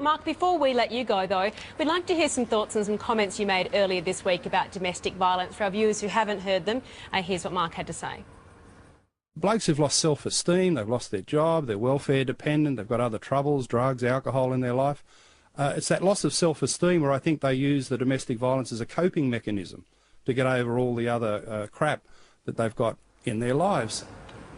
Mark, before we let you go, though, we'd like to hear some thoughts and some comments you made earlier this week about domestic violence. For our viewers who haven't heard them, here's what Mark had to say. Blokes who've lost self-esteem, they've lost their job, they're welfare dependent, they've got other troubles, drugs, alcohol in their life. It's that loss of self-esteem where I think they use the domestic violence as a coping mechanism to get over all the other crap that they've got in their lives.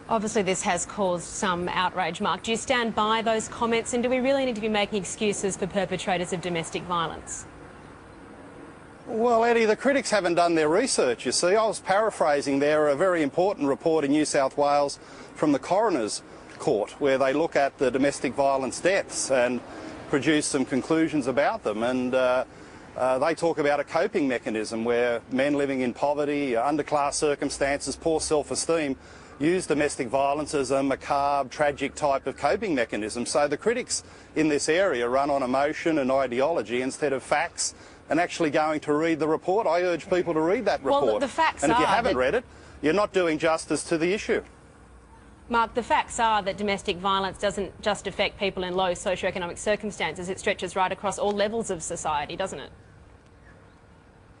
Obviously this has caused some outrage, Mark. Do you stand by those comments, and do we really need to be making excuses for perpetrators of domestic violence? Well, Eddie, the critics haven't done their research, you see. I was paraphrasing there a very important report in New South Wales from the Coroner's Court, where they look at the domestic violence deaths and produce some conclusions about them. And they talk about a coping mechanism where men living in poverty, underclass circumstances, poor self-esteem, use domestic violence as a macabre, tragic type of coping mechanism. So the critics in this area run on emotion and ideology instead of facts and actually going to read the report. I urge people to read that report. Well, the facts and if you haven't read it, you're not doing justice to the issue. Mark, the facts are that domestic violence doesn't just affect people in low socioeconomic circumstances. It stretches right across all levels of society, doesn't it?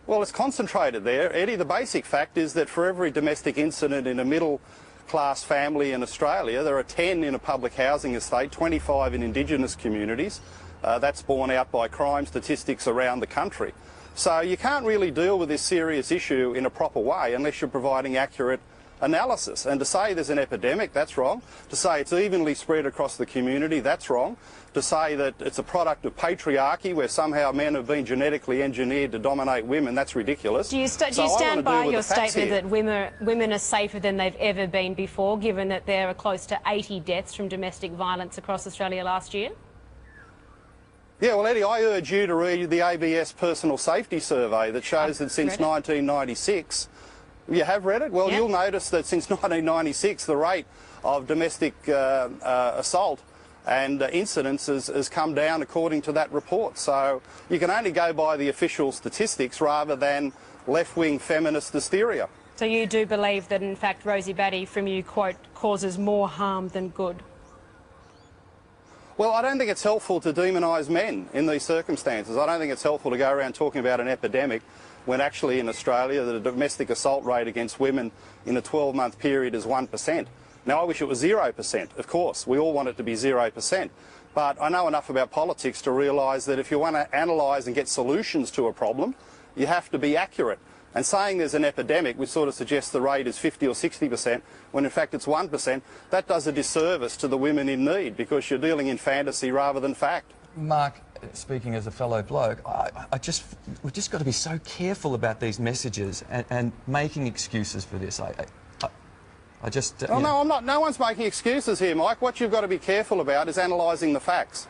Well, it's concentrated there, Eddie. The basic fact is that for every domestic incident in a middle-class family in Australia, there are 10 in a public housing estate, 25 in Indigenous communities. That's borne out by crime statistics around the country. So you can't really deal with this serious issue in a proper way unless you're providing accurate analysis. And to say there's an epidemic, that's wrong. To say it's evenly spread across the community, that's wrong. To say that it's a product of patriarchy where somehow men have been genetically engineered to dominate women, that's ridiculous. Do you stand by your statement that women are safer than they've ever been before, given that there are close to 80 deaths from domestic violence across Australia last year? Yeah, well, Eddie, I urge you to read the ABS Personal Safety Survey that shows that since 1996... You have read it? Well, yeah. You'll notice that since 1996, the rate of domestic assault and incidents has come down according to that report. So you can only go by the official statistics rather than left-wing feminist hysteria. So you do believe that, in fact, Rosie Batty, from you, quote, causes more harm than good? Well, I don't think it's helpful to demonise men in these circumstances. I don't think it's helpful to go around talking about an epidemic when actually in Australia the domestic assault rate against women in a 12-month period is 1%. Now, I wish it was 0%, of course. We all want it to be 0%. But I know enough about politics to realise that if you want to analyse and get solutions to a problem, you have to be accurate. And saying there's an epidemic, which sort of suggests the rate is 50 or 60%, when in fact it's 1%, that does a disservice to the women in need because you're dealing in fantasy rather than fact. Mark, speaking as a fellow bloke, we've just got to be so careful about these messages and making excuses for this. I just... Well, no, I'm not. No one's making excuses here, Mike. What you've got to be careful about is analysing the facts,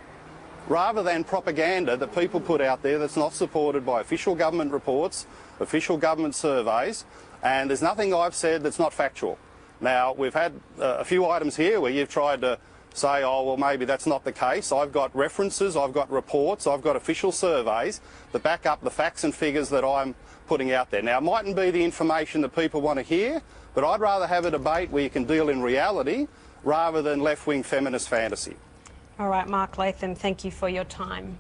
rather than propaganda that people put out there that's not supported by official government reports, official government surveys, and there's nothing I've said that's not factual. Now, we've had a few items here where you've tried to say, oh, well, maybe that's not the case. I've got references, I've got reports, I've got official surveys that back up the facts and figures that I'm putting out there. Now, it mightn't be the information that people want to hear, but I'd rather have a debate where you can deal in reality rather than left-wing feminist fantasy. All right, Mark Latham, thank you for your time.